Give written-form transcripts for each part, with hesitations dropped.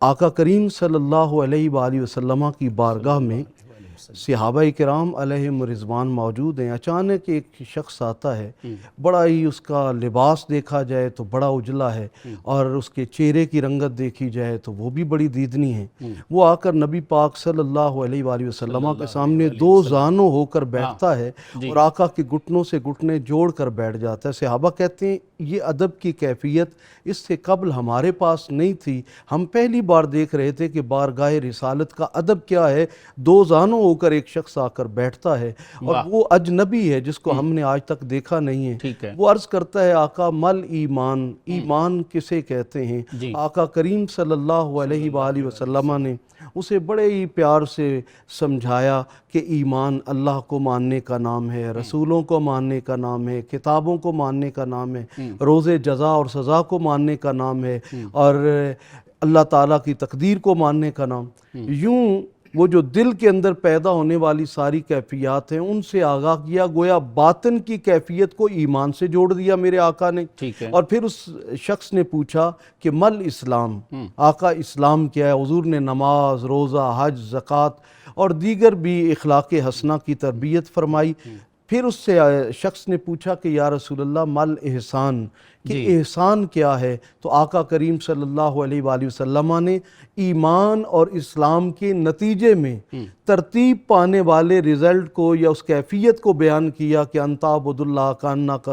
آقا کریم صلی اللہ علیہ وآلہ وسلم کی بارگاہ میں صحابہ کرام علیہم رضوان موجود ہیں. اچانک ایک شخص آتا ہے, بڑا ہی اس کا لباس دیکھا جائے تو بڑا اجلا ہے, اور اس کے چہرے کی رنگت دیکھی جائے تو وہ بھی بڑی دیدنی ہے. وہ آ کر نبی پاک صلی اللہ علیہ وآلہ وسلم کے سامنے دو زانوں ہو کر بیٹھتا ہے اور آقا کے گھٹنوں سے گھٹنے جوڑ کر بیٹھ جاتا ہے. صحابہ کہتے ہیں یہ ادب کی کیفیت اس سے قبل ہمارے پاس نہیں تھی, ہم پہلی بار دیکھ رہے تھے کہ بارگاہ رسالت کا ادب کیا ہے. دو زانوں ہو کر ایک شخص آ کر بیٹھتا ہے, اور وہ اجنبی ہے جس کو ہم نے آج تک دیکھا نہیں ہے. وہ عرض کرتا ہے آقا مل ایمان, ایمان کسے کہتے ہیں؟ آقا کریم صلی اللہ علیہ وآلہ وسلم نے اسے بڑے ہی پیار سے سمجھایا کہ ایمان اللہ کو ماننے کا نام ہے, رسولوں کو ماننے کا نام ہے, کتابوں کو ماننے کا نام ہے, روز جزا اور سزا کو ماننے کا نام ہے, اور اللہ تعالیٰ کی تقدیر کو ماننے کا نام. یوں وہ جو دل کے اندر پیدا ہونے والی ساری کیفیات ہیں ان سے آگاہ کیا, گویا باطن کی کیفیت کو ایمان سے جوڑ دیا میرے آقا نے. اور پھر اس شخص نے پوچھا کہ مل اسلام, آقا اسلام کیا ہے؟ حضور نے نماز, روزہ, حج, زکوٰۃ اور دیگر بھی اخلاق حسنہ کی تربیت فرمائی. پھر اس سے شخص نے پوچھا کہ یا رسول اللہ مل احسان, کہ احسان کیا ہے؟ تو آقا کریم صلی اللہ علیہ وآلہ وسلم نے ایمان اور اسلام کے نتیجے میں ترتیب پانے والے رزلٹ کو یا اس کیفیت کو بیان کیا کہ ان تعبد اللہ کانک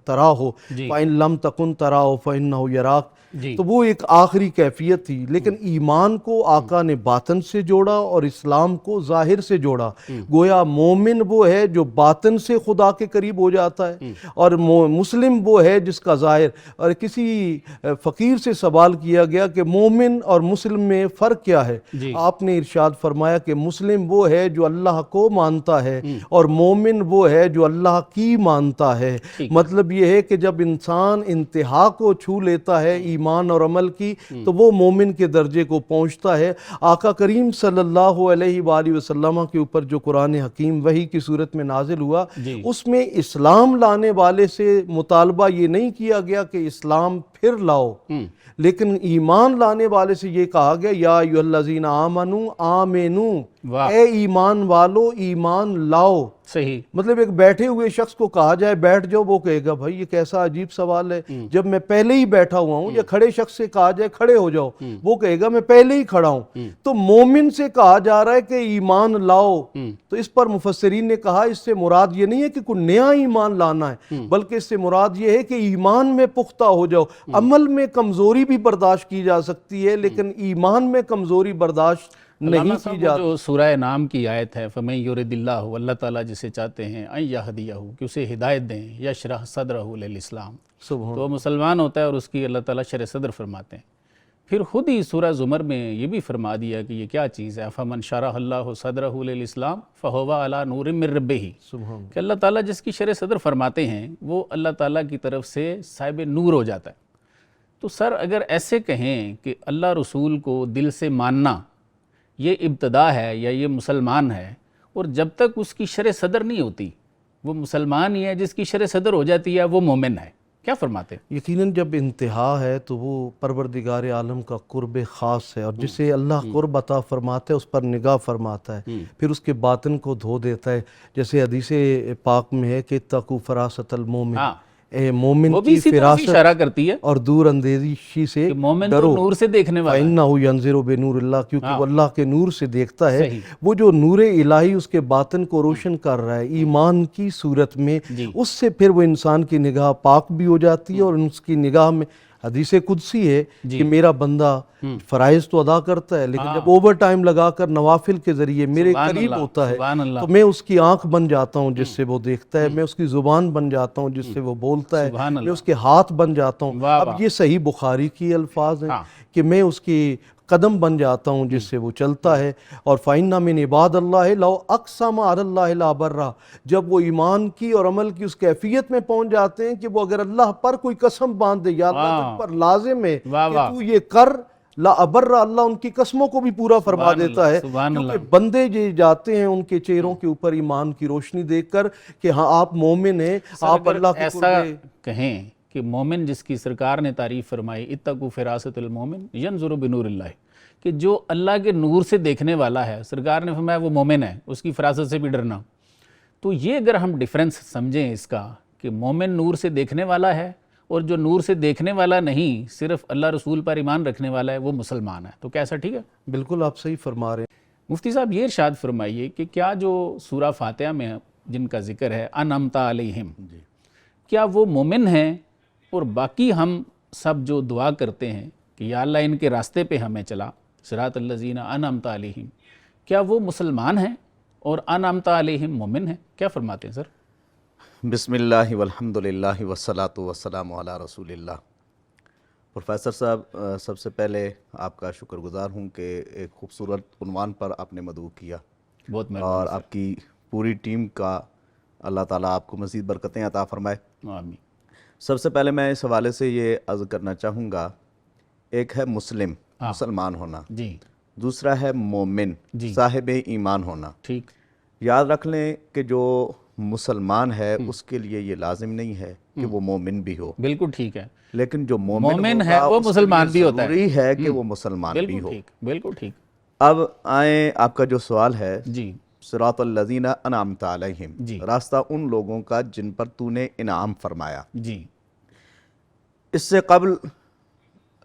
تراہ فإن لم تکن تراہ فإنہ یراک. تو وہ ایک آخری کیفیت تھی, لیکن ایمان کو آقا نے باطن سے جوڑا اور اسلام کو ظاہر سے جوڑا. گویا مومن وہ ہے جو باطن سے خدا کے قریب ہو جاتا ہے, اور مسلم وہ ہے جس کا ظاہر. اور کسی فقیر سے سوال کیا گیا کہ مومن اور مسلم میں فرق کیا ہے؟ آپ نے ارشاد فرمایا کہ مسلم وہ ہے جو اللہ کو مانتا ہے, اور مومن وہ ہے جو اللہ کی مانتا ہے. مطلب یہ ہے کہ جب انسان انتہا کو چھو لیتا ہے ایمان اور عمل کی تو وہ مومن کے درجے کو پہنچتا ہے. آقا کریم صلی اللہ علیہ وآلہ وسلم کے اوپر جو قرآن حکیم وحی کی صورت میں نازل ہوا, اس میں اسلام لانے والے سے مطالبہ یہ نہیں کیا گیا کہ اسلام پھر لاؤ, لیکن ایمان لانے والے سے یہ کہا گیا یا ایھا الذین آمنوا آمنو, اے ایمان والو ایمان لاؤ. صحیح. مطلب ایک بیٹھے ہوئے شخص کو کہا جائے بیٹھ جاؤ, وہ کہے گا بھائی یہ کیسا عجیب سوال ہے, جب میں پہلے ہی بیٹھا ہوا ہوں. یا کھڑے شخص سے کہا جائے کھڑے ہو جاؤ, وہ کہے گا میں پہلے ہی کھڑا ہوں. تو مومن سے کہا جا رہا ہے کہ ایمان لاؤ, تو اس پر مفسرین نے کہا اس سے مراد یہ نہیں ہے کہ کوئی نیا ایمان لانا ہے, بلکہ اس سے مراد یہ ہے کہ ایمان میں پختہ ہو جاؤ. عمل میں کمزوری بھی برداشت کی جا سکتی ہے, لیکن ایمان میں کمزوری برداشت نہیں کی جاتی. جو سورہ نام کی آیت ہے فَمَن يُرِدِ اللَّهُ, اللہ تعالیٰ جسے چاہتے ہیں ان یہدیہ, کہ اسے ہدایت دیں, یشرح صدرہ للاسلام, تو وہ مسلمان ہوتا ہے اور اس کی اللہ تعالیٰ شرح صدر فرماتے ہیں. پھر خود ہی سورہ زمر میں یہ بھی فرما دیا کہ یہ کیا چیز ہے, فَمَن شَرَحَ اللَّهُ صَدْرَهُ لِلْإِسْلَامِ فَهُوَ عَلَى نُورٍ مِّن رَبِّهِ, کہ اللہ تعالیٰ جس کی شرح صدر فرماتے ہیں وہ اللہ تعالیٰ کی طرف سے صاحب نور ہو جاتا ہے. تو سر اگر ایسے کہیں کہ اللہ رسول کو دل سے ماننا یہ ابتدا ہے یا یہ مسلمان ہے, اور جب تک اس کی شرح صدر نہیں ہوتی وہ مسلمان ہی ہے, جس کی شرح صدر ہو جاتی ہے وہ مومن ہے, کیا فرماتے ہیں؟ یقیناً جب انتہا ہے تو وہ پروردگار عالم کا قرب خاص ہے, اور جسے اللہ قرب عطا فرماتا ہے اس پر نگاہ فرماتا ہے, پھر اس کے باطن کو دھو دیتا ہے. جیسے حدیث پاک میں ہے کہ اتقوا فراست المومن, اے مومن کی فراست اشارہ کرتی ہے, اور دور اندیشی سے مومن تو نور سے دیکھنے والا ہے. فَإِنَّهُ يَنظِرُ بِنُورِ اللَّهِ, کیونکہ وہ اللہ کے نور سے دیکھتا ہے. وہ جو نور الہی اس کے باطن کو روشن کر رہا ہے ایمان کی صورت میں, اس سے پھر وہ انسان کی نگاہ پاک بھی ہو جاتی ہے, اور اس کی نگاہ میں حدیث قدسی ہے کہ میرا بندہ فرائض تو ادا کرتا ہے, لیکن جب اوور ٹائم لگا کر نوافل کے ذریعے میرے قریب ہوتا ہے تو میں اس کی آنکھ بن جاتا ہوں جس سے وہ دیکھتا ہے, میں اس کی زبان بن جاتا ہوں جس سے وہ بولتا ہے, میں اس کے ہاتھ بن جاتا ہوں. اب یہ صحیح بخاری کی الفاظ ہیں کہ میں اس کی قدم بن جاتا ہوں جس سے وہ چلتا ہے. اور فَإِنَّ مِنْ عِبَادِ اللَّهِ لَوْ أَقْسَمَ عَلَى اللَّهِ لَأَبَرَّهُ, جب وہ ایمان کی اور عمل کی اس کیفیت میں پہنچ جاتے ہیں کہ وہ اگر اللہ پر کوئی قسم باندھ دے, یا اللہ تجھ پر لازم ہے کہ تو یہ کر, لا ابر, اللہ ان کی قسموں کو بھی پورا فرما دیتا ہے, کیونکہ بندے جو جاتے ہیں ان کے چہروں کے اوپر ایمان کی روشنی دیکھ کر کہ ہاں آپ مومن ہیں, آپ اللہ کے ایسا کہیں کہ مومن جس کی سرکار نے تعریف فرمائی اتقوا فراست المومن ینظر بنور اللہ, کہ جو اللہ کے نور سے دیکھنے والا ہے، سرکار نے فرمایا وہ مومن ہے، اس کی فراست سے بھی ڈرنا. تو یہ اگر ہم ڈیفرنس سمجھیں اس کا کہ مومن نور سے دیکھنے والا ہے اور جو نور سے دیکھنے والا نہیں، صرف اللہ رسول پر ایمان رکھنے والا ہے، وہ مسلمان ہے، تو کیسا ٹھیک ہے؟ بالکل آپ صحیح فرما رہے ہیں. مفتی صاحب یہ ارشاد فرمائیے کہ کیا جو سورہ فاتحہ میں جن کا ذکر ہے انعمت علیہم، کیا وہ مومن ہیں؟ اور باقی ہم سب جو دعا کرتے ہیں کہ یا اللہ ان کے راستے پہ ہمیں چلا، صراط الذین انعمت علیہم، کیا وہ مسلمان ہیں اور انعمت علیہم مومن ہیں؟ کیا فرماتے ہیں سر؟ بسم اللہ والحمد للہ والصلاة والسلام علی رسول اللہ. پروفیسر صاحب، سب سے پہلے آپ کا شکر گزار ہوں کہ ایک خوبصورت عنوان پر آپ نے مدعو کیا، بہت اور آپ کی پوری ٹیم کا اللہ تعالیٰ آپ کو مزید برکتیں عطا فرمائے. آمین. سب سے پہلے میں اس حوالے سے یہ عرض کرنا چاہوں گا، ایک ہے مسلمان ہونا، جی. دوسرا ہے مومن، صاحب ایمان ہونا. ٹھیک. یاد رکھ لیں کہ جو مسلمان ہے اس کے لیے یہ لازم نہیں ہے کہ وہ مومن بھی ہو. بالکل ٹھیک ہے. لیکن جو مومن ہے وہ مسلمان بھی ہوتا ہے. ضروری ہے کہ وہ مسلمان بھی ہو. بالکل ٹھیک. اب آئیں، آپ کا جو سوال ہے، جی، صراط الذین انعمت علیہم، جی، راستہ ان لوگوں کا جن پر تو نے انعام فرمایا. جی. اس سے قبل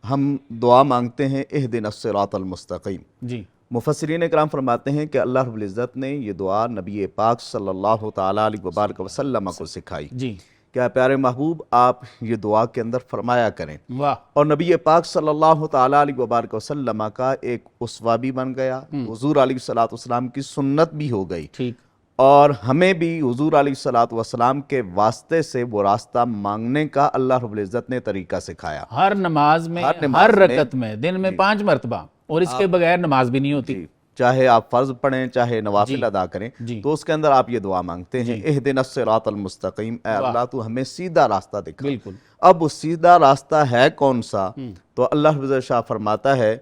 ہم دعا مانگتے ہیں اہدنا الصراط المستقیم. جی. مفسرین اکرام فرماتے ہیں کہ اللہ رب العزت نے یہ دعا نبی پاک صلی اللہ تعالیٰ علیہ وبارک وسلم کو سکھائی. جی. کیا پیارے محبوب آپ یہ دعا کے اندر فرمایا کریں. واہ. اور نبی پاک صلی اللہ تعالیٰ علیہ وبارک وسلم کا ایک اسوہ بھی بن گیا، حضور علیہ السلام کی سنت بھی ہو گئی. ٹھیک. اور ہمیں بھی حضور علیہ السلام کے واسطے سے وہ راستہ مانگنے کا اللہ رب العزت نے طریقہ سکھایا. ہر نماز میں، ہر رکعت میں، دن میں 5 مرتبہ، اور اس کے بغیر نماز بھی نہیں ہوتی. چاہے آپ فرض پڑھیں، چاہے نوافل ادا کریں، تو اس کے اندر آپ یہ دعا مانگتے ہیں اہدنا الصراط المستقیم، اے اللہ تو ہمیں سیدھا راستہ دکھا. بالکل. اب وہ سیدھا راستہ ہے کون سا؟ تو اللہ رب العزت شاہ فرماتا ہے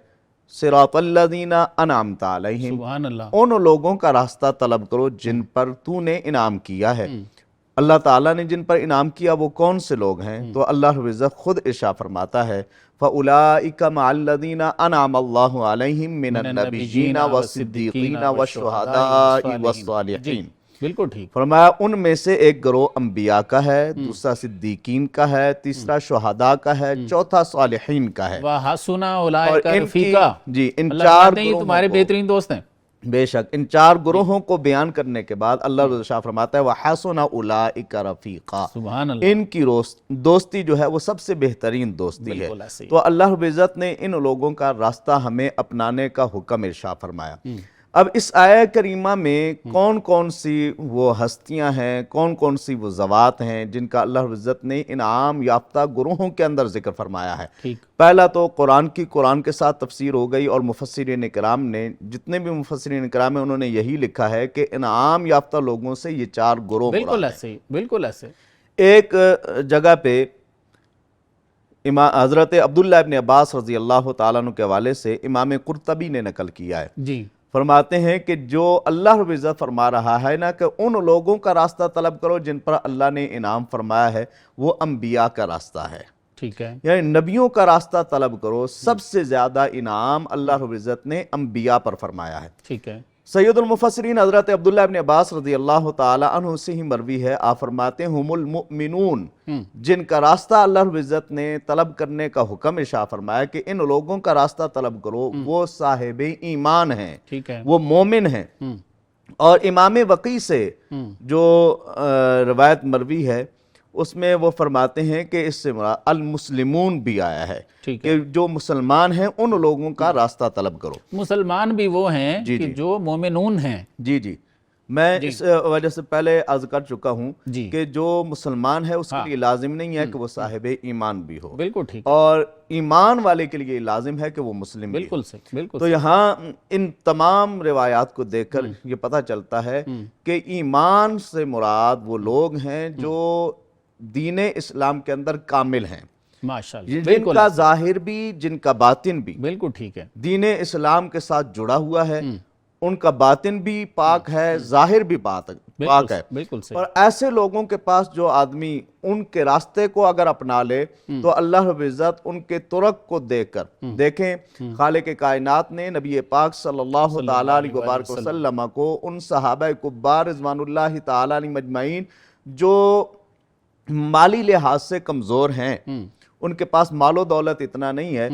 صراط الذین انعمت علیہم، سبحان اللہ، ان لوگوں کا راستہ طلب کرو جن پر تو نے انعام کیا ہے. اللہ تعالیٰ نے جن پر انعام کیا وہ کون سے لوگ ہیں؟ تو اللہ رب العزت خود ارشاد فرماتا ہے فَأُولَئِكَ مَعَ الَّذِينَ أَنْعَمَ اللَّهُ عَلَيْهِم مِّنَ النَّبِيِّينَ وَالصِّدِّيقِينَ وَالشُّهَدَاءِ وَالصَّالِحِينَ. بالکل ٹھیک. فرمایا ان میں سے ایک گروہ انبیاء کا ہے، دوسرا صدیقین کا ہے، تیسرا شہداء کا ہے، چوتھا صالحین کا ہے. وَحَسُنَ أُولَئِكَ رَفِيقًا. جی، ان اللہ چار کہتے ہیں تمہارے بہترین دوست ہیں. بے شک ان 4 گروہوں کو بیان کرنے کے بعد اللہ رضا شاہ فرماتا ہے وَحَسُنَ أُولَئِكَ رَفِيقًا، سبحان اللہ. ان کی دوستی جو ہے وہ سب سے بہترین دوستی ہے. تو اللہ رب العزت نے ان لوگوں کا راستہ ہمیں اپنانے کا حکم ارشاد فرمایا. اب اس آیہ کریمہ میں کون کون سی وہ ہستیاں ہیں، کون کون سی وہ ذوات ہیں جن کا اللہ رب العزت نے انعام یافتہ گروہوں کے اندر ذکر فرمایا ہے. پہلا تو قرآن کے ساتھ تفسیر ہو گئی، اور مفسرین اکرام نے، جتنے بھی مفسرین اکرام ہیں، انہوں نے یہی لکھا ہے کہ انعام یافتہ لوگوں سے یہ 4 گروہ بالکل ایسے، بالکل ایسے. ایک جگہ پہ حضرت عبداللہ ابن عباس رضی اللہ تعالیٰ عنہ کے حوالے سے امام قرطبی نے نقل کیا ہے. جی. فرماتے ہیں کہ جو اللہ رب العزت فرما رہا ہے نا کہ ان لوگوں کا راستہ طلب کرو جن پر اللہ نے انعام فرمایا ہے، وہ انبیاء کا راستہ ہے. ٹھیک ہے. یعنی نبیوں کا راستہ طلب کرو. سب سے زیادہ انعام اللہ رب العزت نے انبیاء پر فرمایا ہے. ٹھیک ہے. سید المفسرین حضرت عبداللہ ابن عباس رضی اللہ تعالی عنہ سے ہی مروی ہے، آپ فرماتے ہیں ہم المؤمنون، جن کا راستہ اللہ رب العزت نے طلب کرنے کا حکم ارشاد فرمایا کہ ان لوگوں کا راستہ طلب کرو، وہ صاحب ایمان ہیں، وہ مومن ہیں. اور امام وقی سے جو روایت مروی ہے اس میں وہ فرماتے ہیں کہ اس سے مراد المسلمون بھی آیا ہے کہ جو مسلمان ہیں ان لوگوں کا راستہ طلب کرو. مسلمان بھی وہ ہیں کہ جو مومنون ہیں. جی جی، میں اس وجہ سے پہلے عرض کر چکا ہوں کہ جو مسلمان ہے اس کے لیے لازم نہیں ہے کہ وہ صاحب ایمان بھی ہو. بالکل ٹھیک. اور ایمان والے کے لیے لازم ہے کہ وہ مسلم بھی ہو. بالکل صحیح، بالکل. تو یہاں ان تمام روایات کو دیکھ کر یہ پتہ چلتا ہے کہ ایمان سے مراد وہ لوگ ہیں جو دین اسلام کے اندر کامل ہیں، ماشاءاللہ، جن کا ظاہر بھی جن کا باطن بھی بالکل ٹھیک ہے، دین اسلام کے ساتھ جڑا ہوا ہے. ان کا باطن بھی پاک ہے، ظاہر بھی پاک ہے۔ بالکل صحیح۔ اور ایسے لوگوں کے پاس جو آدمی ان کے راستے کو اگر اپنا لے تو اللہ رب العزت ان کے طرق کو دیکھ کر، دیکھیں خالق کائنات نے نبی پاک صلی اللہ تعالیٰ علیہ وسلم کو ان صحابہ کبار رضوان اللہ تعالیٰ علیہ مجمعین جو مالی لحاظ سے کمزور ہیں، ان کے پاس مال و دولت اتنا نہیں ہے،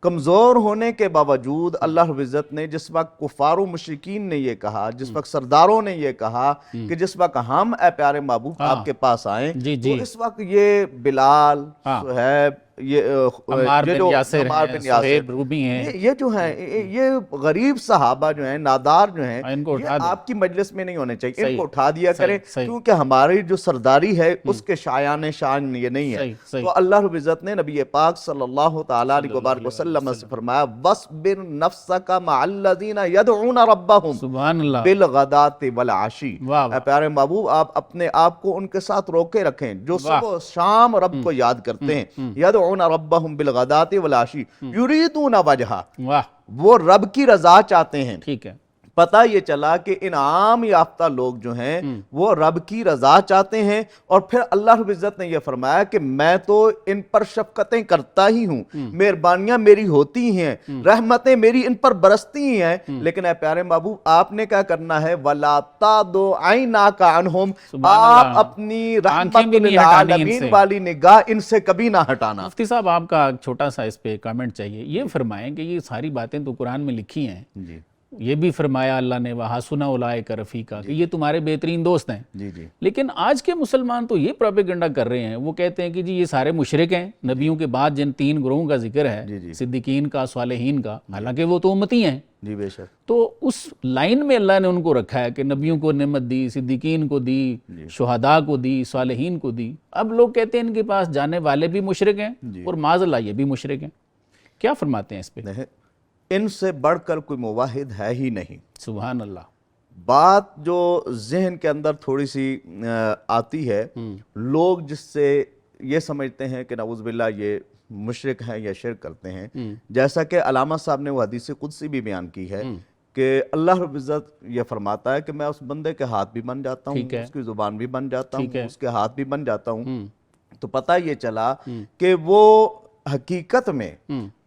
کمزور ہونے کے باوجود اللہ رب العزت نے جس وقت کفار و مشرکین نے یہ کہا، جس وقت سرداروں نے یہ کہا کہ جس وقت ہم اے پیارے محبوب آپ کے پاس آئیں، تو اس وقت یہ بلال، صہیب، عمار بن یاسر ہیں، صہیب رومی ہیں، یہ جو ہیں یہ غریب صحابہ جو ہیں، نادار جو ہیں، یہ آپ کی مجلس میں نہیں ہونے چاہیے، ان کو اٹھا دیا کریں، کیونکہ ہماری جو سرداری ہے اس کے شایان شان یہ نہیں ہے۔ تو اللہ رب العزت نے نبی پاک صلی اللہ تعالیٰ علیہ وسلم سے فرمایا وَاصْبِرْ نَفْسَكَ مَعَ الَّذِينَ يَدْعُونَ رَبَّهُمْ بِالْغَدَاةِ وَالْعَشِيِّ۔ اے پیارے محبوب، آپ اپنے آپ کو ان کے ساتھ روکے رکھیں جو صبح و شام رب کو یاد کرتے ہیں، یدعون ربهم بالغداة والعشی یریدون وجہہ، وہ رب کی رضا چاہتے ہیں۔ ٹھیک ہے، پتہ یہ چلا کہ انعام یافتہ لوگ جو ہیں وہ رب کی رضا چاہتے ہیں، اور پھر اللہ رب العزت نے یہ فرمایا کہ میں تو ان پر شفقتیں کرتا ہی ہوں، مہربانیاں میری ہوتی ہیں، رحمتیں میری ان پر برستی ہی ہیں، لیکن اے پیارے محبوب آپ نے کیا کرنا ہے؟ وَلَا تَعْدُ عَيْنَاكَ عَنْهُمْ، آپ اپنی رحمت للعالمین والی نگاہ ان سے کبھی نہ ہٹانا۔ مفتی صاحب آپ کا چھوٹا سا اس پہ کامنٹ چاہیے، یہ فرمائیں کہ یہ ساری باتیں تو قرآن میں لکھی ہیں، یہ بھی فرمایا اللہ نے وَحَسُنَ أُولَئِكَ رَفِيقًا کہ یہ تمہارے بہترین دوست ہیں، لیکن آج کے مسلمان تو یہ پروپیگنڈا کر رہے ہیں، وہ کہتے ہیں کہ جی یہ سارے مشرک ہیں، نبیوں کے بعد جن 3 گروہوں کا ذکر ہے، صدیقین کا، صالحین کا، حالانکہ وہ تو امتی ہیں، جی بے شک، تو اس لائن میں اللہ نے ان کو رکھا ہے کہ نبیوں کو نعمت دی، صدیقین کو دی، شہداء کو دی، صالحین کو دی۔ اب لوگ کہتے ہیں ان کے پاس جانے والے بھی مشرک ہیں اور معاذ اللہ یہ بھی مشرک ہیں، کیا فرماتے ہیں اس پہ؟ ان سے بڑھ کر کوئی موحد ہے ہی نہیں۔ سبحان اللہ۔ بات جو ذہن کے اندر تھوڑی سی آتی ہے، لوگ جس سے یہ سمجھتے ہیں کہ نعوذ باللہ یہ مشرک ہیں یا شرک کرتے ہیں، جیسا کہ علامہ صاحب نے وہ حدیث قدسی بھی بیان کی ہے کہ اللہ رب العزت یہ فرماتا ہے کہ میں اس بندے کے ہاتھ بھی بن جاتا ہوں، اس کی زبان بھی بن جاتا ہوں، اس کے ہاتھ بھی بن جاتا ہوں۔ تو پتہ یہ چلا کہ وہ حقیقت میں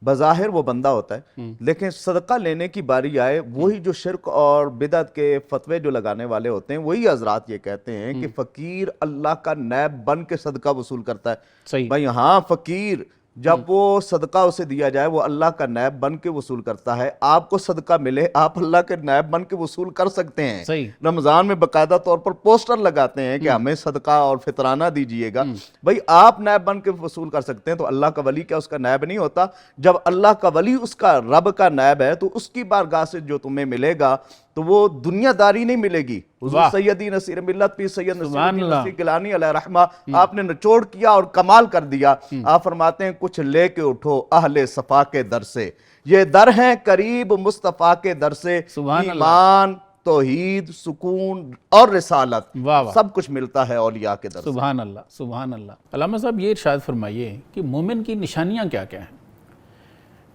بظاہر وہ بندہ ہوتا ہے، لیکن صدقہ لینے کی باری آئے، وہی جو شرک اور بدعت کے فتوے جو لگانے والے ہوتے ہیں، وہی حضرات یہ کہتے ہیں کہ فقیر اللہ کا نیب بن کے صدقہ وصول کرتا ہے۔ بھائی ہاں، فقیر جب وہ صدقہ اسے دیا جائے وہ اللہ کا نیب بن کے وصول کرتا ہے۔ آپ کو صدقہ ملے، آپ اللہ کے نیب بن کے وصول کر سکتے ہیں۔ رمضان میں باقاعدہ طور پر پوسٹر لگاتے ہیں کہ ہمیں صدقہ اور فطرانہ دیجئے گا، بھائی آپ نیب بن کے وصول کر سکتے ہیں، تو اللہ کا ولی کیا اس کا نیب نہیں ہوتا؟ جب اللہ کا ولی اس کا رب کا نیب ہے تو اس کی بارگاہ سے جو تمہیں ملے گا تو وہ دنیا داری نہیں ملے گی۔ حضور سیدی نصیر ملت پیر سید نصیر الدین نصیر گیلانی علیہ رحمہ آپ نے نچوڑ کیا اور کمال کر دیا۔ آپ فرماتے ہیں کچھ لے کے اٹھو اہل صفا کے در سے، یہ در ہیں قریب مصطفیٰ کے در سے، ایمان، توحید، سکون اور رسالت سب کچھ ملتا ہے اولیاء کے در سے۔ سبحان اللہ، سبحان اللہ۔ علامہ صاحب یہ ارشاد فرمائیے کہ مومن کی نشانیاں کیا کیا ہیں؟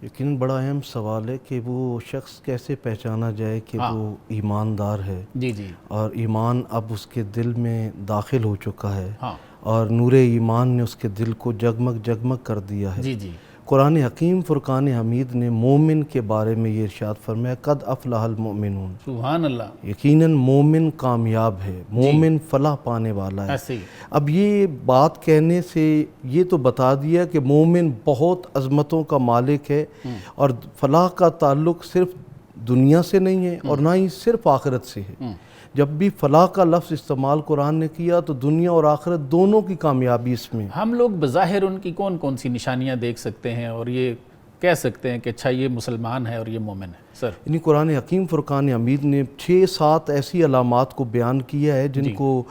لیکن بڑا اہم سوال ہے کہ وہ شخص کیسے پہچانا جائے کہ وہ ایماندار ہے، اور ایمان اب اس کے دل میں داخل ہو چکا ہے، اور نور ایمان نے اس کے دل کو جگمگ جگمگ کر دیا ہے۔ قرآن حکیم فرقان حمید نے مومن کے بارے میں یہ ارشاد فرمایا قد افلح المؤمنون، سبحان اللہ، یقیناً مومن کامیاب ہے، مومن فلاح پانے والا ہے۔ اب یہ بات کہنے سے یہ تو بتا دیا کہ مومن بہت عظمتوں کا مالک ہے، اور فلاح کا تعلق صرف دنیا سے نہیں ہے اور نہ ہی صرف آخرت سے ہے۔ جب بھی فلاح کا لفظ استعمال قرآن نے کیا تو دنیا اور آخرت دونوں کی کامیابی اس میں۔ ہم لوگ بظاہر ان کی کون کون سی نشانیاں دیکھ سکتے ہیں اور یہ کہہ سکتے ہیں کہ اچھا یہ مسلمان ہے اور یہ مومن ہے؟ سر یعنی قرآن حکیم فرقان حمید نے 6-7 ایسی علامات کو بیان کیا ہے جن کو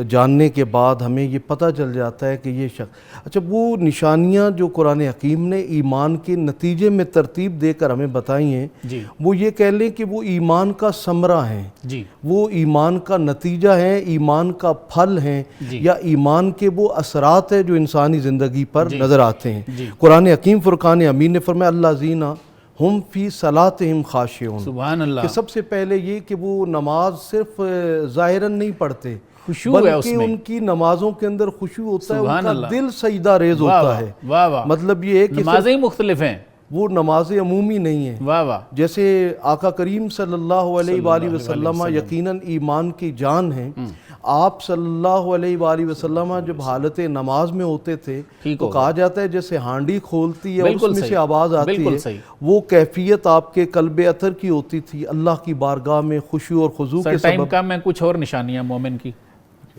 جاننے کے بعد ہمیں یہ پتہ چل جاتا ہے کہ یہ شخص، اچھا وہ نشانیاں جو قرآن حکیم نے ایمان کے نتیجے میں ترتیب دے کر ہمیں بتائی ہیں، وہ یہ کہہ لیں کہ وہ ایمان کا ثمرہ ہیں، وہ ایمان کا نتیجہ ہیں، ایمان کا پھل ہیں، یا ایمان کے وہ اثرات ہیں جو انسانی زندگی پر نظر آتے ہیں۔ قرآن حکیم فرقان حمید نے فرمایا اللہ زینہ ہم فی صلاتہم خاشعون، سبحان اللہ، کہ سب سے پہلے یہ کہ وہ نماز صرف ظاہراً نہیں پڑھتے، خشوع ہے اس بلکہ میں، ان کی نمازوں کے اندر خشوع ہوتا ہے، ان سبحان کا اللہ، دل سجدہ ریز واہ ہوتا ہے۔ واہ واہ، مطلب یہ ہے کہ نمازیں ہی مختلف ہیں، وہ نماز عمومی نہیں ہیں، واہ واہ، جیسے آقا کریم صلی اللہ علیہ وآلہ وسلم یقیناً ایمان کی جان ہیں، آپ صلی اللہ علیہ وآلہ وسلم جب حالت نماز میں ہوتے تھے تو کہا جاتا ہے جیسے ہانڈی کھولتی ہے اور اس میں سے آواز آتی ہے، وہ کیفیت آپ کے قلب اطہر کی ہوتی تھی، اللہ کی بارگاہ میں خشوع اور خضوع کے ٹائم سبب۔ کا میں کچھ اور نشانیاں مومن کی،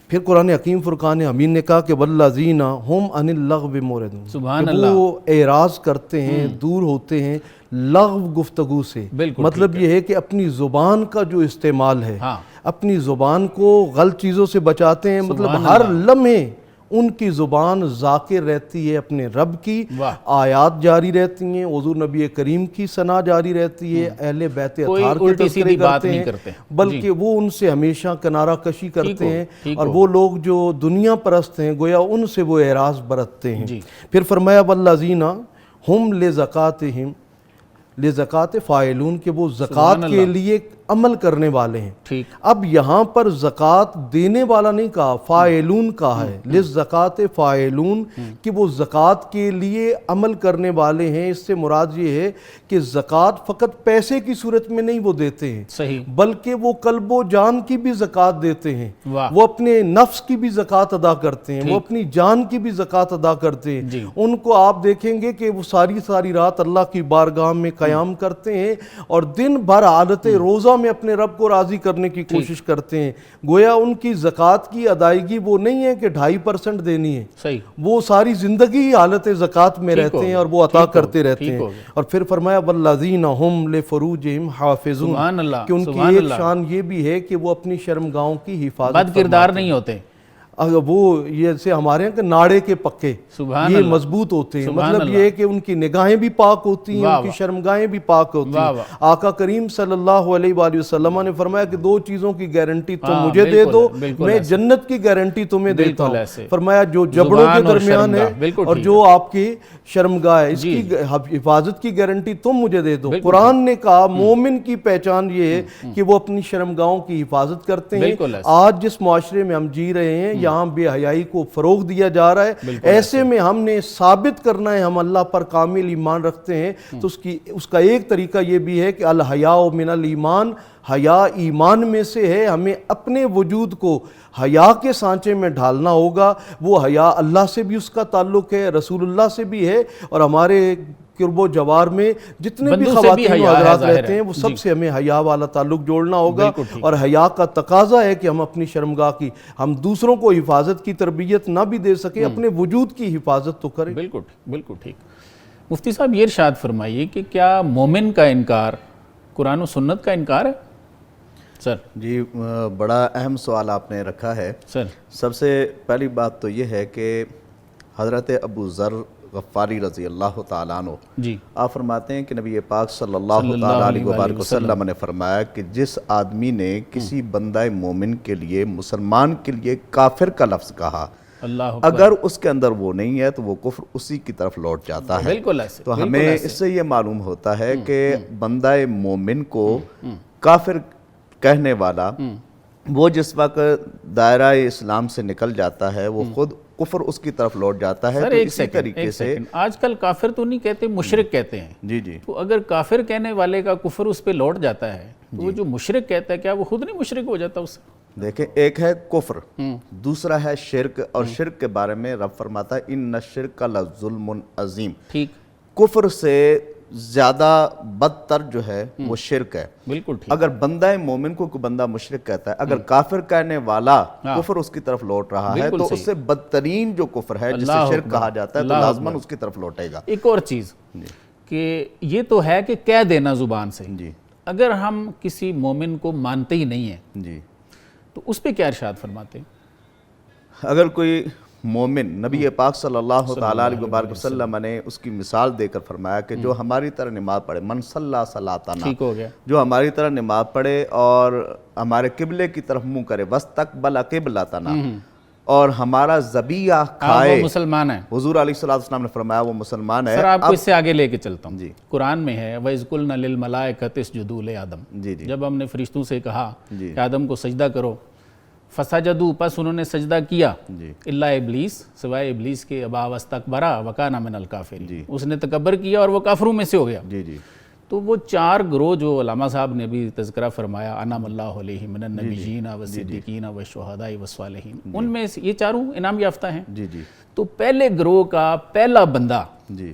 پھر قرآن حکیم فرقان حمید نے کہا کہ والذین ہم عن اللغو معرضون، سبحان کہ اللہ، وہ اعراض کرتے ہیں، دور ہوتے ہیں لغو گفتگو سے۔ مطلب یہ ہے کہ اپنی زبان کا جو استعمال ہے، اپنی زبان کو غلط چیزوں سے بچاتے ہیں، مطلب ہر لمحے ان کی زبان ذاکر رہتی ہے اپنے رب کی، آیات جاری رہتی ہیں، حضور نبی کریم کی ثنا جاری رہتی ہے، اہل بیت اطہار کے تذکرے کرتے ہیں، بلکہ وہ ان سے ہمیشہ کنارہ کشی کرتے ہیں، اور وہ لوگ جو دنیا پرست ہیں گویا ان سے وہ اعراض برتتے ہیں۔ پھر فرمایا والذین ہم لزکاتہم لزکات فاعلون، کہ وہ زکوٰۃ کے لیے عمل کرنے والے ہیں۔ اب یہاں پر زکوٰۃ دینے والا نہیں کہا، فاعلون کہا ہے، لزکات فاعلون، کہ وہ زکوٰۃ کے لیے عمل کرنے والے ہیں۔ اس سے مراد یہ ہے کہ زکوٰۃ فقط پیسے کی صورت میں نہیں وہ دیتے ہیں، بلکہ وہ قلب و جان کی بھی زکوٰۃ دیتے ہیں، وہ اپنے نفس کی بھی زکوٰۃ ادا کرتے ہیں، وہ اپنی جان کی بھی زکوٰۃ ادا کرتے ہیں۔ ان کو آپ دیکھیں گے کہ وہ ساری رات اللہ کی بارگاہ میں قیام کرتے ہیں اور دن بھر حالت روزہ میں اپنے رب کو راضی کرنے کی کوشش کرتے ہیں۔ گویا ان کی زکوٰۃ کی ادائیگی وہ نہیں ہے کہ 2.5% دینی ہے، وہ ساری زندگی حالت زکوٰۃ میں رہتے ہیں اور وہ عطا کرتے رہتے ہیں۔ اور پھر فرمایا والذین ہم لفروجہم حافظون، کہ ان کی ایک شان یہ بھی ہے کہ وہ اپنی شرمگاہوں کی حفاظت، بد کردار نہیں ہوتے، وہ جیسے ہمارے ہیں کہ ناڑے کے پکے، یہ مضبوط ہوتے ہیں، مطلب یہ ہے کہ ان کی نگاہیں بھی پاک ہوتی ہیں، ان کی شرمگاہیں بھی پاک ہوتی ہیں۔ آقا کریم صلی اللہ علیہ وآلہ وسلم نے فرمایا کہ 2 چیزوں کی گارنٹی تم مجھے دے دو، میں جنت کی گارنٹی تمہیں دیتا ہوں۔ فرمایا جو جبڑوں کے درمیان ہے اور جو آپ کی شرمگاہ ہے، اس کی حفاظت کی گارنٹی تم مجھے دے دو۔ قرآن نے کہا مومن کی پہچان یہ ہے کہ وہ اپنی شرمگاہوں کی حفاظت کرتے ہیں۔ آج جس معاشرے میں ہم جی رہے ہیں یہاں بے حیائی کو فروغ دیا جا رہا ہے، ایسے میں ہم نے ثابت کرنا ہے ہم اللہ پر کامل ایمان رکھتے ہیں، تو اس کا ایک طریقہ یہ بھی ہے کہ الحیاء من الایمان، حیا ایمان میں سے ہے، ہمیں اپنے وجود کو حیا کے سانچے میں ڈھالنا ہوگا۔ وہ حیا اللہ سے بھی اس کا تعلق ہے، رسول اللہ سے بھی ہے، اور ہمارے قرب و جوار میں جتنے بھی خواتین و حضرات رہتے ہیں وہ سب سے ہمیں حیا والا تعلق جوڑنا ہوگا۔ اور حیا کا تقاضا ہے کہ ہم اپنی شرمگاہ کی، ہم دوسروں کو حفاظت کی تربیت نہ بھی دے سکیں، اپنے وجود کی حفاظت تو کریں۔ بالکل ٹھیک۔ مفتی صاحب یہ ارشاد فرمائیے کہ کیا مومن کا انکار قرآن و سنت کا انکار ہے؟ سر جی بڑا اہم سوال آپ نے رکھا ہے۔ سب سے پہلی بات تو یہ ہے کہ حضرت ابو ذر غفاری رضی اللہ تعالیٰ عنہ آپ فرماتے ہیں کہ نبی پاک صلی اللہ تعالیٰ علیہ وآلہ وسلم نے فرمایا کہ جس آدمی نے کسی بندہ مومن کے لیے، مسلمان کے لیے کافر کا لفظ کہا، اگر اس کے اندر وہ نہیں ہے تو وہ کفر اسی کی طرف لوٹ جاتا ہے۔ تو ہمیں اس سے یہ معلوم ہوتا ہے کہ بندہ مومن کو کافر کہنے والا وہ جس وقت دائرہ اسلام سے نکل جاتا ہے وہ خود کفر اس کی طرف لوٹ جاتا ہے۔ سر اسی طریقے سے آج کل کافر تو نہیں کہتے، مشرک کہتے ہیں۔ جی تو اگر کافر کہنے والے کا کفر اس پہ لوٹ جاتا ہے تو وہ جو مشرک کہتا ہے کیا وہ خود نہیں مشرک ہو جاتا اس سے؟ دیکھیں، ایک ہے کفر، دوسرا ہے شرک، اور شرک کے بارے میں رب فرماتا ہے ان الشرک لظلم عظیم۔ کفر سے زیادہ بدتر جو ہے وہ شرک ہے۔ بالکل ٹھیک۔ اگر بندہ مومن کو کوئی بندہ مشرک کہتا ہے، اگر کافر کہنے والا کفر اس کی طرف لوٹ رہا ہے تو اس سے بدترین جو کفر ہے جسے شرک کہا جاتا ہے تو لازماً اس کی طرف لوٹے گا۔ ایک اور چیز کہ یہ تو ہے کہ کہہ دینا زبان سے، اگر ہم کسی مومن کو مانتے ہی نہیں ہیں تو اس پہ کیا ارشاد فرماتے ہیں؟ اگر کوئی مومن، نبی پاک صلی اللہ تعالیٰ علیہ وسلم نے اس کی مثال دے کر فرمایا کہ جو ہماری طرح نماز پڑھے، من صلی صلاتنا، جو ہماری طرح نماز پڑھے اور ہمارے قبلے کی طرف منہ کرے، واستقبل قبلتنا، اور ہمارا ذبیحہ وہ کھائے، مسلمان ہے۔ حضور علیہ الصلوۃ والسلام نے فرمایا وہ مسلمان ہے۔ سر آپ کو اس سے آگے لے کے چلتا ہوں، جی قرآن میں ہے وَإِذْ قُلْنَا لِلْمَلَائِكَةِ اسْجُدُوا لِآدَمَ، جی جی جب ہم نے فرشتوں سے کہا جی کہ آدم کو سجدہ کرو، فَسَجَدُوا، پس انہوں نے سجدہ کیا، جی الا ابلیس، سوائے ابلیس کے، ابا واستکبر وکان من الکافرین، جی اس نے تکبر کیا اور وہ کافروں میں سے ہو گیا۔ جی جی تو وہ چار گروہ جو علامہ صاحب نے بھی تذکرہ فرمایا، انعم اللہ علیہ من النبیین والصدیقین والشہداء والصالحین، ان میں یہ چاروں انعام یافتہ ہیں۔ جی جی تو پہلے گروہ کا پہلا بندہ، جی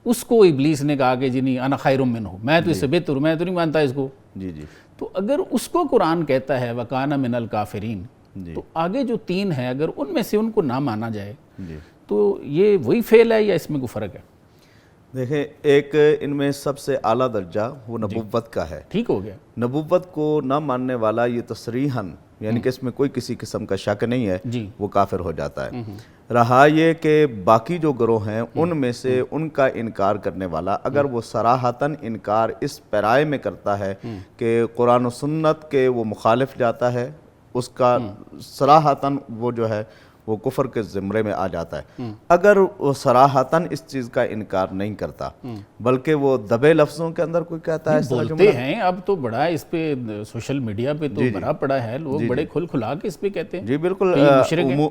اس کو ابلیس نے کہا کہ جی نہیں انا خیر منہ، میں تو اس سے بہتر ہوں، میں تو نہیں مانتا اس کو۔ جی جی تو اگر اس کو قرآن کہتا ہے وَكَانَ مِنَ الْكَافِرِينَ، جی تو آگے جو تین ہیں اگر ان میں سے ان کو نہ مانا جائے جی تو یہ وہی فعل ہے یا اس میں کوئی فرق ہے؟ دیکھیں، ایک ان میں سب سے اعلیٰ درجہ وہ نبوت کا ہے۔ ٹھیک ہو گیا۔ نبوت کو نہ ماننے والا یہ تصریحاً، یعنی کہ اس میں کوئی کسی قسم کا شک نہیں ہے، جی وہ کافر ہو جاتا ہے۔ رہا یہ کہ باقی جو گروہ ہیں ان میں سے ان کا انکار کرنے والا اگر وہ صراحتاً انکار اس پیرائے میں کرتا ہے کہ قرآن و سنت کے وہ مخالف جاتا ہے، اس کا صراحتاً وہ جو ہے وہ کفر کے زمرے میں آ جاتا ہے۔ اگر وہ صراحتاً اس چیز کا انکار نہیں کرتا بلکہ وہ دبے لفظوں کے اندر کوئی کہتا ہے اس طرح بولتے ہیں، اب تو بڑا اس پہ سوشل میڈیا پہ تو بڑا پڑا ہے، لوگ بڑے کھل کھلا کے اس پہ کہتے ہیں۔ جی بالکل،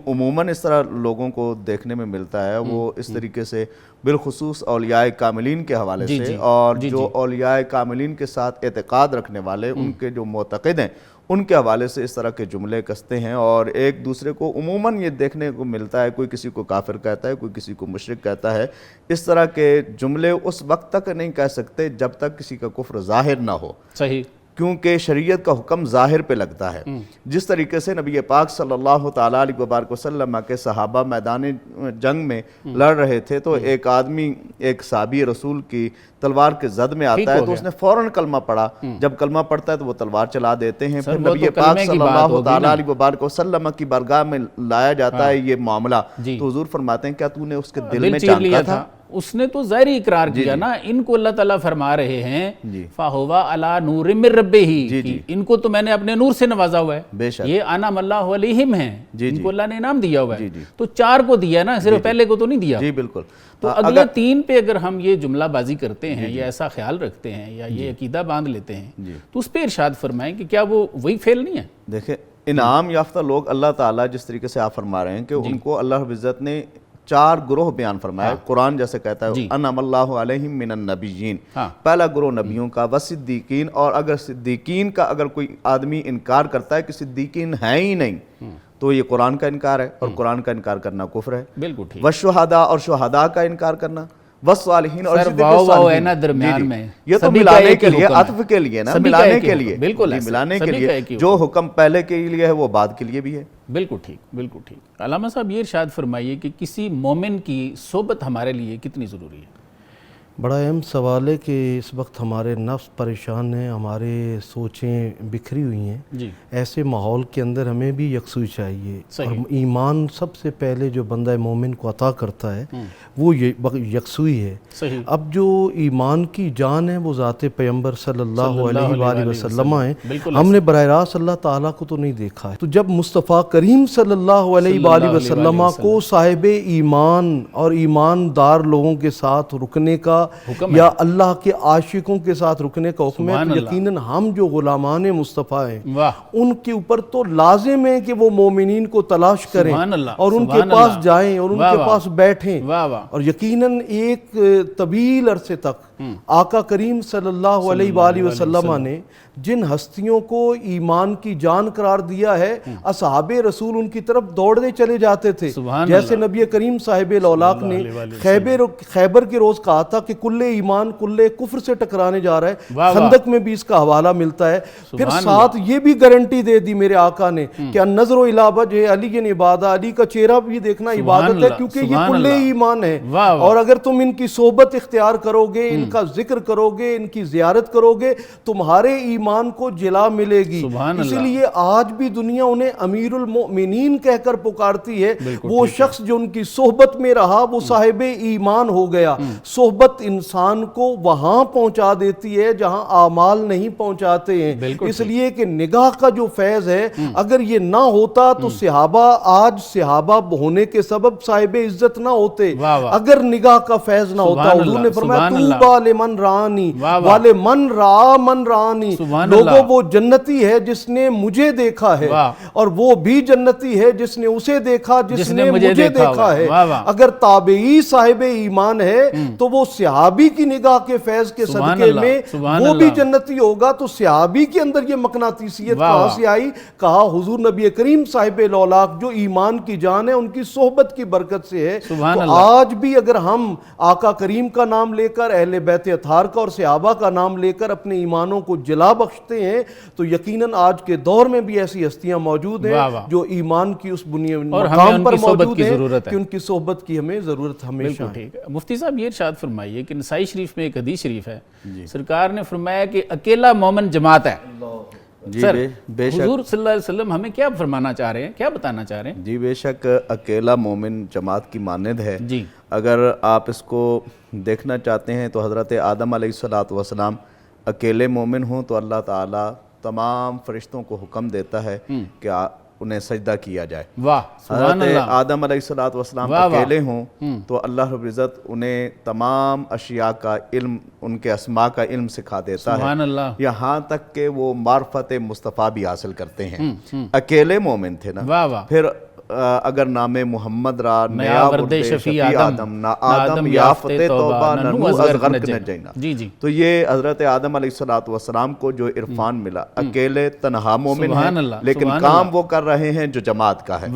عموماً اس طرح لوگوں کو دیکھنے میں ملتا ہے، وہ اس طریقے سے بالخصوص اولیاء کاملین کے حوالے سے، اور جو اولیاء کاملین کے ساتھ اعتقاد رکھنے والے، ان کے جو معتقد ہیں، ان کے حوالے سے اس طرح کے جملے کستے ہیں، اور ایک دوسرے کو عموماً یہ دیکھنے کو ملتا ہے، کوئی کسی کو کافر کہتا ہے، کوئی کسی کو مشرک کہتا ہے۔ اس طرح کے جملے اس وقت تک نہیں کہہ سکتے جب تک کسی کا کفر ظاہر نہ ہو، صحیح، کیونکہ شریعت کا حکم ظاہر پہ لگتا ہے۔ جس طریقے سے نبی پاک صلی اللہ تعالیٰ علیہ وبارک وسلم کے صحابہ میدان جنگ میں لڑ رہے تھے تو ایک آدمی ایک صحابی رسول کی تلوار کے زد میں آتا ہے تو اس نے فوراً کلمہ پڑھا، جب کلمہ پڑھتا ہے تو وہ تلوار چلا دیتے ہیں، پھر نبی پاک صلی اللہ تعالیٰ علیہ وبارک وسلم کی بارگاہ میں لایا جاتا ہے یہ معاملہ، تو حضور فرماتے ہیں کیا تو نے اس کے دل میں جانتا تھا؟ اس نے تو ظاہری اقرار کیا نا، ان کو اللہ تعالیٰ فرما رہے ہیں فَهُوَ عَلَىٰ نُورٍ مِّن رَبِّهِ، ان کو تو میں نے اپنے نور سے نوازا ہوا ہے، یہ انعم اللہ علیہم ہیں، ان کو اللہ نے انعام دیا ہوا ہے، تو چار کو دیا نا، صرف پہلے کو تو نہیں دیا۔ جی بالکل۔ تو اگلے تین پہ اگر ہم یہ جملہ بازی کرتے ہیں یا ایسا خیال رکھتے ہیں یا یہ عقیدہ باندھ لیتے ہیں تو اس پہ ارشاد فرمائیں کہ کیا وہ وہی فعل نہیں ہے؟ دیکھیں، انعام یافتہ لوگ اللہ تعالیٰ جس طریقے سے آپ فرما رہے ہیں کہ ان کو اللہ رب العزت نے چار گروہ بیان فرمایا، قرآن جیسے کہتا ہے انعم اللہ علیہم من النبیین، پہلا گروہ نبیوں کا، وصدیقین، اور اگر صدیقین کا اگر کوئی آدمی انکار کرتا ہے کہ صدیقین ہیں ہی نہیں تو یہ قرآن کا انکار ہے، اور قرآن کا انکار کرنا کفر ہے۔ بالکل ٹھیک۔ والشہداء، اور شہداء کا انکار کرنا، والصالحین، اور درمیان میں یہ تو ملانے کے لیے، عطف کے لیے نا، ملانے کے لیے، ملانے کے لیے جو حکم پہلے کے لیے ہے وہ بعد کے لیے بھی ہے۔ بالکل ٹھیک، بالکل ٹھیک۔ علامہ صاحب یہ ارشاد فرمائیے کہ کسی مومن کی صحبت ہمارے لیے کتنی ضروری ہے؟ بڑا اہم سوال ہے کہ اس وقت ہمارے نفس پریشان ہیں، ہمارے سوچیں بکھری ہوئی ہیں، ایسے ماحول کے اندر ہمیں بھی یکسوئی چاہیے، اور ایمان سب سے پہلے جو بندہ مومن کو عطا کرتا ہے وہ یکسوئی ہے۔ اب جو ایمان کی جان ہے وہ ذات پیغمبر صلی اللہ علیہ وآلہ وسلم ہیں، ہم نے براہ راست اللہ تعالیٰ کو تو نہیں دیکھا ہے، تو جب مصطفیٰ کریم صلی اللہ علیہ وآلہ وسلم کو صاحب ایمان اور ایماندار لوگوں کے ساتھ رکنے کا یا اللہ کے عاشقوں کے ساتھ رکنے کا حکم ہے، تو یقیناً ہم جو غلامان مصطفیٰ ہیں ان کے اوپر تو لازم ہے کہ وہ مومنین کو تلاش کریں اور ان کے پاس جائیں اور ان کے پاس بیٹھیں، اور یقیناً ایک طویل عرصے تک آقا کریم صلی اللہ علیہ وآلہ وسلم نے جن ہستیوں کو ایمان کی جان قرار دیا ہے، اصحاب رسول ان کی طرف دوڑنے چلے جاتے تھے، جیسے نبی کریم صاحب الاولاق نے خیبر کے روز کہا تھا کہ کل ایمان کل کفر سے ٹکرانے جا رہا ہے، خندق میں بھی اس کا حوالہ ملتا ہے۔ پھر ساتھ یہ بھی گارنٹی دے دی میرے آقا نے کہ النظر الی وجہ علی عبادہ، علی کا چہرہ بھی دیکھنا عبادت ہے، کیونکہ یہ کل ایمان ہے، اور اگر تم ان کی صحبت اختیار کرو گے، ان کا ذکر کرو گے، ان کی زیارت کرو گے، تمہارے ایمان ایمان کو جلا ملے گی. اس لیے آج بھی دنیا انہیں امیر المؤمنین کہہ کر پکارتی ہے. وہ شخص جو ان کی صحبت میں رہا وہ صاحب ایمان ہو گیا. صحبت انسان کو وہاں پہنچا دیتی ہے جہاں اعمال نہیں پہنچاتے ہیں. اس لیے کہ نگاہ کا جو فیض ہے اگر یہ نہ ہوتا تو صحابہ آج صحابہ ہونے کے سبب صاحب عزت نہ ہوتے. اگر نگاہ کا فیض نہ ہوتا, حضور نے فرمایا طوبیٰ لمن رآنی ولمن رآ من رآنی, لوگوں وہ جنتی ہے جس نے مجھے دیکھا ہے اور وہ بھی جنتی ہے جس نے اسے دیکھا جس نے مجھے دیکھا ہے. اگر تابعی صاحب ایمان ہے تو وہ صحابی کی نگاہ کے فیض کے صدقے میں وہ بھی جنتی ہوگا. تو صحابی کے اندر یہ مقناطیسیت کہاں سے آئی؟ کہا حضور نبی کریم صاحب لولاک جو ایمان کی جان ہے ان کی صحبت کی برکت سے ہے. تو آج بھی اگر ہم آقا کریم کا نام لے کر, اہل بیت اطہار کا اور صحابہ کا نام لے کر اپنے ایمانوں کو جلا بخشتے ہیں تو یقیناً آج کے دور میں بھی ایسی ہستیاں موجود ہیں جو ایمان کی اس مقام پر موجود ہیں کہ ان کی صحبت کی ہمیں ضرورت ہمیشہ ہے. مفتی صاحب یہ ارشاد فرمائیے کہ نسائی شریف میں ایک حدیث شریف ہے, سرکار نے فرمایا کہ اکیلا مومن جماعت ہے. سر حضور صلی اللہ علیہ وسلم ہمیں کیا فرمانا چاہ رہے ہیں, کیا بتانا چاہ رہے ہیں؟ جی بے شک اکیلا مومن جماعت کی مانند ہے. اگر آپ اس کو دیکھنا چاہتے ہیں تو حضرت آدم علیہ السلام اکیلے مومن ہوں تو اللہ تعالیٰ تمام فرشتوں کو حکم دیتا ہے کہ انہیں سجدہ کیا جائے. حضرت آدم علیہ السلام اکیلے ہوں تو اللہ رب العزت انہیں تمام اشیاء کا علم, ان کے اسماء کا علم سکھا دیتا ہے, یہاں تک کہ وہ معرفت مصطفیٰ بھی حاصل کرتے ہیں. اکیلے مومن تھے نا. پھر اگر نام محمد را نیا ورد شفیع آدم, نہ آدم یافت توبہ نہ نو از غرق نجینا. تو یہ حضرت آدم علیہ السلام کو جو عرفان ملا, اکیلے تنہا مومن ہیں لیکن کام وہ کر رہے ہیں جو جماعت کا ہے.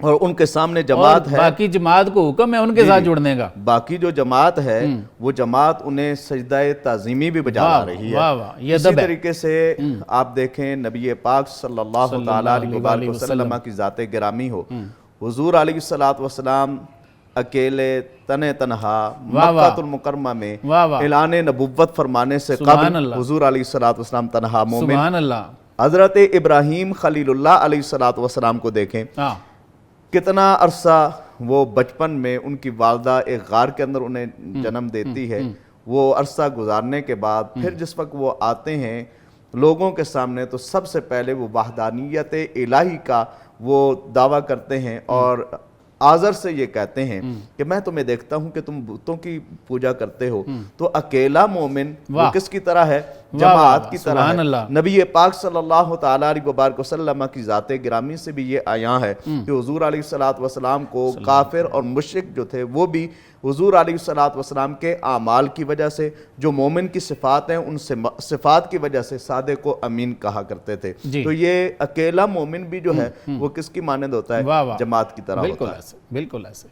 اور ان کے سامنے جماعت ہے, باقی جماعت کو حکم ہے ان کے ساتھ جڑنے کا. باقی جو جماعت ہے وہ جماعت انہیں سجدہ تعظیمی بھی بجا رہی ہے. اسی طریقے سے آپ دیکھیں نبی پاک صلی اللہ تعالیٰ علیہ وسلم کی ذات گرامی ہو, حضور علیہ السلام اکیلے تنہا مکہ المکرمہ میں اعلان نبوت فرمانے سے قبل حضور علیہ السلام تنہا مومن. حضرت ابراہیم خلیل اللہ علیہ السلام کو دیکھیں, کتنا عرصہ وہ بچپن میں ان کی والدہ ایک غار کے اندر انہیں جنم دیتی ہے. وہ عرصہ گزارنے کے بعد پھر جس وقت وہ آتے ہیں لوگوں کے سامنے تو سب سے پہلے وہ وحدانیت الہی کا وہ دعویٰ کرتے ہیں اور آزر سے یہ کہتے ہیں کہ میں تمہیں دیکھتا ہوں کہ تم بتوں کی پوجا کرتے ہو. تو اکیلا مومن وہ کس کی طرح ہے؟ جماعت کی طرح ہے. نبی پاک صلی اللہ تعالیٰ علیہ وسلم کی ذات گرامی سے بھی یہ آیاں ہے کہ حضور علیہ السلام کو کافر اور مشرک جو تھے وہ بھی حضور علیہ السلام کے اعمال کی وجہ سے, جو مومن کی صفات ہیں ان صفات کی وجہ سے صادق کو امین کہا کرتے تھے. تو یہ اکیلا مومن بھی جو ہے وہ کس کی مانند ہوتا ہے؟ جماعت کی طرح ہوتا ہے. بالکل ایسے.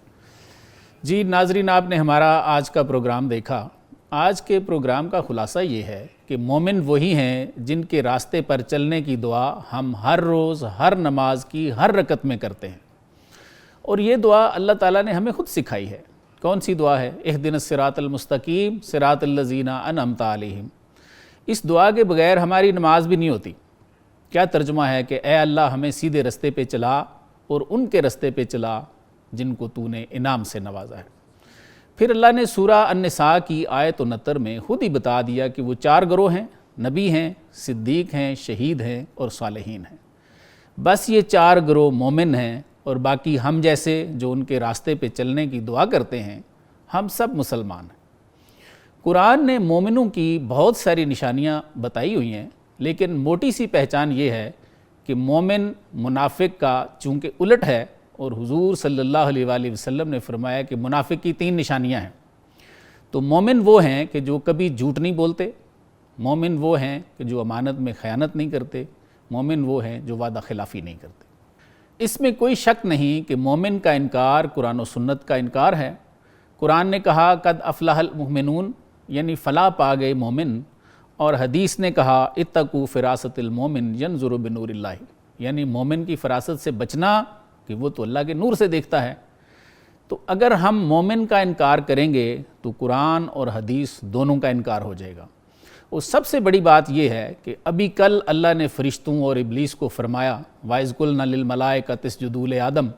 جی ناظرین, آپ نے ہمارا آج کا پروگرام دیکھا. آج کے پروگرام کا خلاصہ یہ ہے کہ مومن وہی ہیں جن کے راستے پر چلنے کی دعا ہم ہر روز ہر نماز کی ہر رکعت میں کرتے ہیں, اور یہ دعا اللہ تعالیٰ نے ہمیں خود سکھائی ہے. کون سی دعا ہے؟ اہدنا الصراط المستقیم صراط الذین انعمت علیہم. اس دعا کے بغیر ہماری نماز بھی نہیں ہوتی. کیا ترجمہ ہے کہ اے اللہ ہمیں سیدھے رستے پہ چلا اور ان کے رستے پہ چلا جن کو تو نے انعام سے نوازا ہے. پھر اللہ نے سورہ النساء کی آیت 69 میں خود ہی بتا دیا کہ وہ 4 گروہ ہیں, نبی ہیں, صدیق ہیں, شہید ہیں اور صالحین ہیں. بس یہ 4 گروہ مومن ہیں, اور باقی ہم جیسے جو ان کے راستے پہ چلنے کی دعا کرتے ہیں ہم سب مسلمان ہیں. قرآن نے مومنوں کی بہت ساری نشانیاں بتائی ہوئی ہیں, لیکن موٹی سی پہچان یہ ہے کہ مومن منافق کا چونکہ الٹ ہے, اور حضور صلی اللہ علیہ وآلہ وسلم نے فرمایا کہ منافق کی 3 نشانیاں ہیں. تو مومن وہ ہیں کہ جو کبھی جھوٹ نہیں بولتے, مومن وہ ہیں کہ جو امانت میں خیانت نہیں کرتے, مومن وہ ہیں جو وعدہ خلافی نہیں کرتے. اس میں کوئی شک نہیں کہ مومن کا انکار قرآن و سنت کا انکار ہے. قرآن نے کہا قد افلح المؤمنون, یعنی فلاح پا گئے مومن, اور حدیث نے کہا اتقوا فراست المومن ینظر بنور اللہ, یعنی مومن کی فراست سے بچنا کہ وہ تو اللہ کے نور سے دیکھتا ہے. تو اگر ہم مومن کا انکار کریں گے تو قرآن اور حدیث دونوں کا انکار ہو جائے گا. وہ سب سے بڑی بات یہ ہے کہ ابھی کل اللہ نے فرشتوں اور ابلیس کو فرمایا وَإِذْ قُلْنَا لِلْمَلَائِكَةِ اسْجُدُوا لِآدَمَ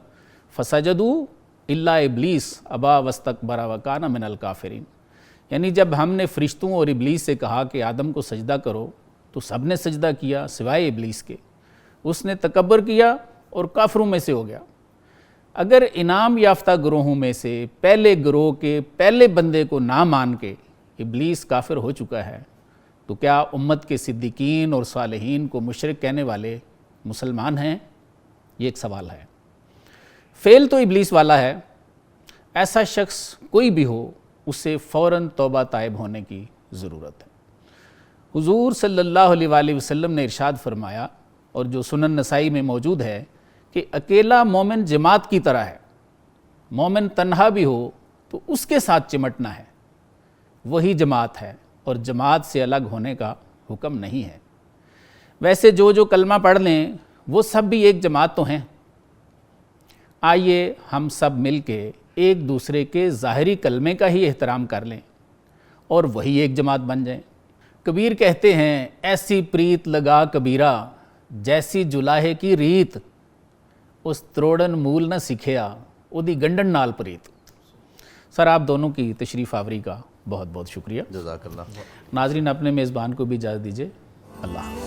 فَسَجَدُوا إِلَّا إِبْلِيسَ أَبَىٰ وَاسْتَكْبَرَ وَكَانَ مِنَ الْكَافِرِينَ، یعنی جب ہم نے فرشتوں اور ابلیس سے کہا کہ آدم کو سجدہ کرو تو سب نے سجدہ کیا سوائے ابلیس کے، اس نے تکبر کیا اور کافروں میں سے ہو گیا۔ اگر انعام یافتہ گروہوں میں سے پہلے گروہ کے پہلے بندے کو نہ مان کے ابلیس کافر ہو چکا ہے تو کیا امت کے صدیقین اور صالحین کو مشرک کہنے والے مسلمان ہیں؟ یہ ایک سوال ہے۔ فعل تو ابلیس والا ہے، ایسا شخص کوئی بھی ہو اسے فوراً توبہ طائب ہونے کی ضرورت ہے۔ حضور صلی اللہ علیہ وآلہ وسلم نے ارشاد فرمایا، اور جو سنن نسائی میں موجود ہے، کہ اکیلا مومن جماعت کی طرح ہے، مومن تنہا بھی ہو تو اس کے ساتھ چمٹنا ہے، وہی جماعت ہے، اور جماعت سے الگ ہونے کا حکم نہیں ہے۔ ویسے جو کلمہ پڑھ لیں وہ سب بھی ایک جماعت تو ہیں۔ آئیے ہم سب مل کے ایک دوسرے کے ظاہری کلمے کا ہی احترام کر لیں اور وہی ایک جماعت بن جائیں۔ کبیر کہتے ہیں ایسی پریت لگا کبیرہ جیسی جلاہے کی ریت، اس تروڑن مول نہ سکھیا او دی گنڈن نال پریت۔ سر آپ دونوں کی تشریف آوری کا بہت بہت شکریہ۔ جزاک اللہ۔ ناظرین اپنے میزبان کو بھی اجازت دیجیے، اللہ حافظ۔